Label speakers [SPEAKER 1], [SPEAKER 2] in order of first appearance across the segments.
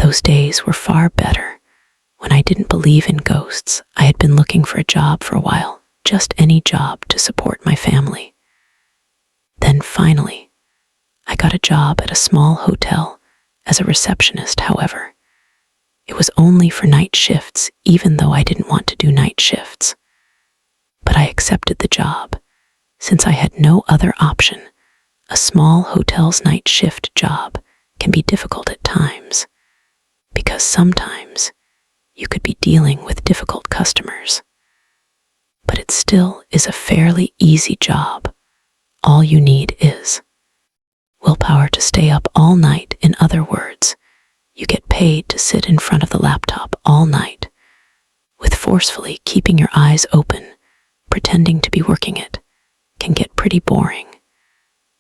[SPEAKER 1] Those days were far better. When I didn't believe in ghosts, I had been looking for a job for a while, just any job to support my family. Then finally, I got a job at a small hotel as a receptionist, however. It was only for night shifts, even though I didn't want to do night shifts. But I accepted the job, since I had no other option. A small hotel's night shift job can be difficult at times, because sometimes you could be dealing with difficult customers. But it still is a fairly easy job. All you need is willpower to stay up all night. In other words, you get paid to sit in front of the laptop all night, with forcefully keeping your eyes open, pretending to be working it, can get pretty boring,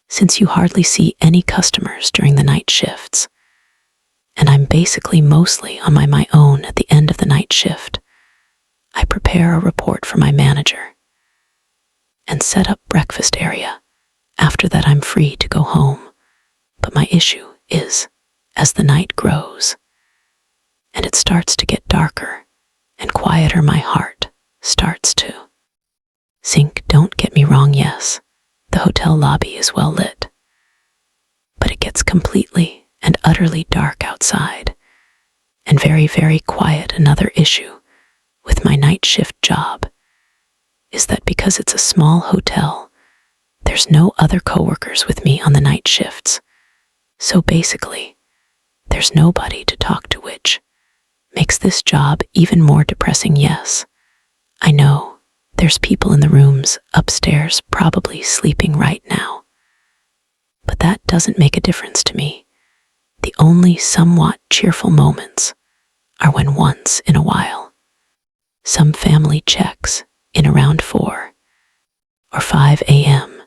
[SPEAKER 1] since you hardly see any customers during the night shifts. And I'm basically mostly on my own at the end of the night shift. I prepare a report for my manager and set up breakfast area. After that, I'm free to go home. But my issue is, as the night grows and it starts to get darker and quieter, my heart starts to sink. Don't get me wrong, yes, the hotel lobby is well lit, but it gets completely and utterly dark outside, and very, very quiet. Another issue with my night shift job is that because it's a small hotel, there's no other coworkers with me on the night shifts. So basically, there's nobody to talk to, which makes this job even more depressing. Yes, I know there's people in the rooms upstairs probably sleeping right now, but that doesn't make a difference to me. The only somewhat cheerful moments are when once in a while some family checks in around 4 or 5 a.m.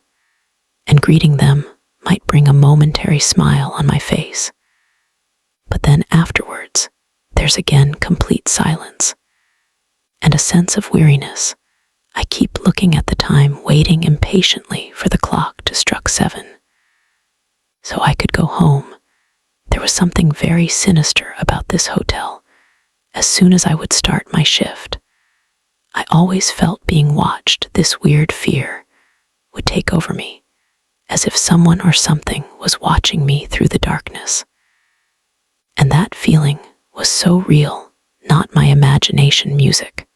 [SPEAKER 1] and greeting them might bring a momentary smile on my face. But then afterwards, there's again complete silence and a sense of weariness. I keep looking at the time, waiting impatiently for the clock to strike 7 so I could go home. There was something very sinister about this hotel. As soon as I would start my shift, I always felt being watched. This weird fear would take over me, as if someone or something was watching me through the darkness. And that feeling was so real, not my imagination. Music.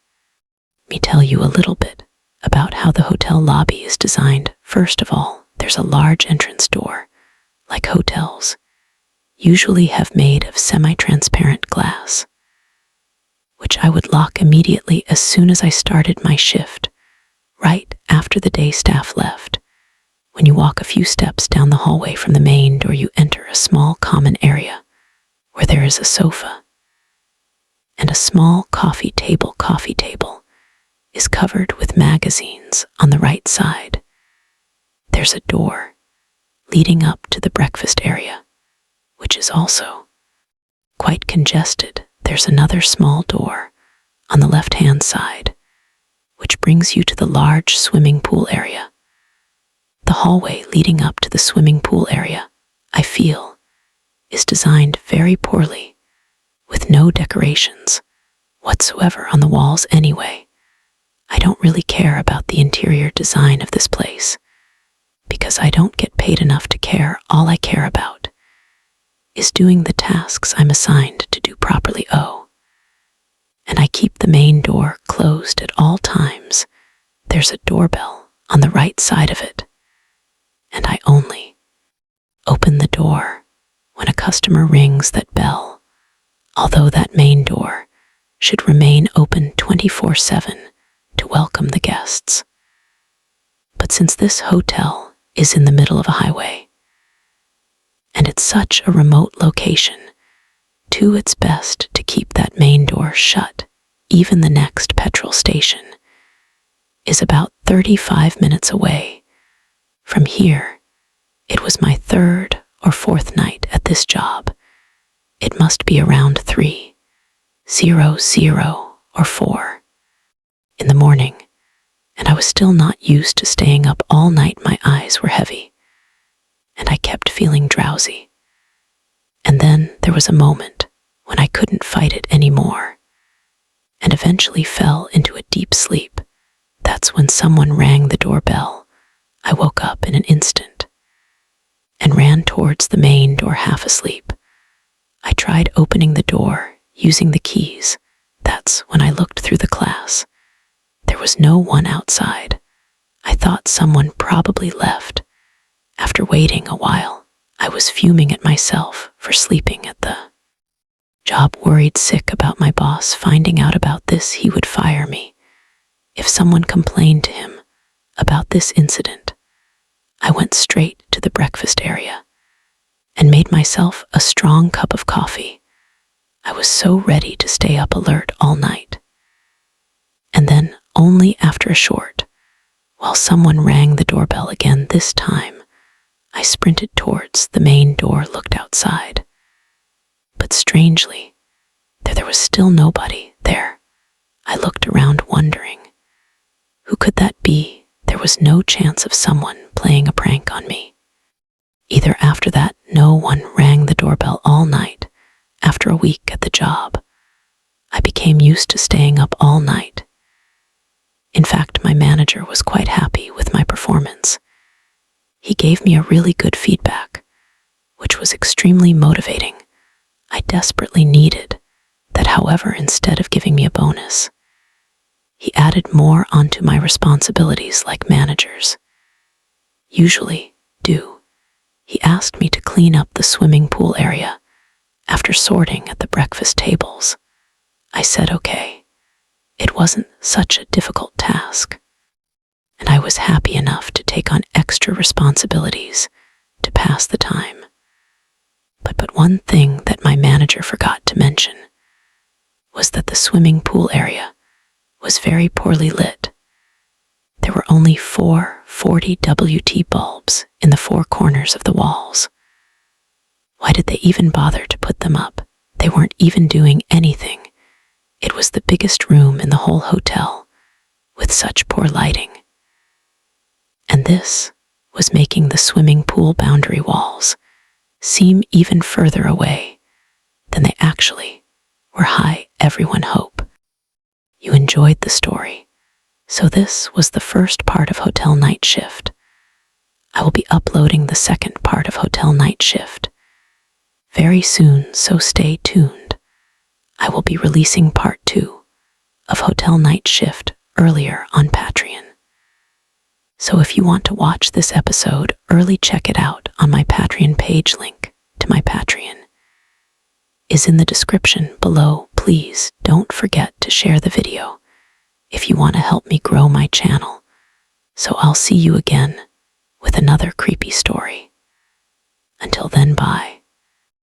[SPEAKER 1] Let me tell you a little bit about how the hotel lobby is designed. First of all, there's a large entrance door, like hotels usually have, made of semi-transparent glass, which I would lock immediately as soon as I started my shift, right after the day staff left. When you walk a few steps down the hallway from the main door, you enter a small common area where there is a sofa and a small coffee table. Coffee table is covered with magazines. On the right side, there's a door leading up to the breakfast area, which is also quite congested. There's another small door on the left-hand side, which brings you to the large swimming pool area. The hallway leading up to the swimming pool area, I feel, is designed very poorly, with no decorations whatsoever on the walls anyway. I don't really care about the interior design of this place, because I don't get paid enough to care. All I care about is doing the tasks I'm assigned to do properly. Oh, and I keep the main door closed at all times. There's a doorbell on the right side of it, and I only open the door when a customer rings that bell, although that main door should remain open 24/7 to welcome the guests. But since this hotel is in the middle of a highway, and it's such a remote location, too, it's best to keep that main door shut. Even the next petrol station is about 35 minutes away from here. It was my 3rd or 4th night at this job. It must be around 3:00 or 4 in the morning, and I was still not used to staying up all night. My eyes were heavy, and I kept feeling drowsy. And then there was a moment when I couldn't fight it anymore and eventually fell into a deep sleep. That's when someone rang the doorbell. I woke up in an instant and ran towards the main door half asleep. I tried opening the door using the keys. That's when I looked through the glass. There was no one outside. I thought someone probably left. After waiting a while, I was fuming at myself for sleeping at the job, worried sick about my boss finding out about this. He would fire me if someone complained to him about this incident. I went straight to the breakfast area and made myself a strong cup of coffee. I was so ready to stay up alert all night. And then, only after a short, while someone rang the doorbell again this time, I sprinted towards the main door, looked outside. But strangely, there was still nobody there. I looked around wondering, who could that be? There was no chance of someone playing a prank on me. Either after that, no one rang the doorbell all night. After a week at the job, I became used to staying up all night. In fact, my manager was quite happy with my performance. He gave me a really good feedback, which was extremely motivating. I desperately needed that. However, instead of giving me a bonus, he added more onto my responsibilities like managers usually do. He asked me to clean up the swimming pool area after sorting at the breakfast tables. I said okay. It wasn't such a difficult task, and I was happy enough to take on extra responsibilities to pass the time. But one thing that my manager forgot to mention was that the swimming pool area was very poorly lit. There were only 4 40 WT bulbs in the 4 corners of the walls. Why did they even bother to put them up? They weren't even doing anything. It was the biggest room in the whole hotel, with such poor lighting. And this was making the swimming pool boundary walls seem even further away than they actually were. Hi, everyone, hope you enjoyed the story. So this was the first part of Hotel Night Shift. I will be uploading the second part of Hotel Night Shift very soon, so stay tuned. I will be releasing part 2 of Hotel Night Shift earlier on Patreon. So if you want to watch this episode early, check it out on my Patreon page. Link to my Patreon is in the description below. Please don't forget to share the video if you want to help me grow my channel. So I'll see you again with another creepy story. Until then, bye.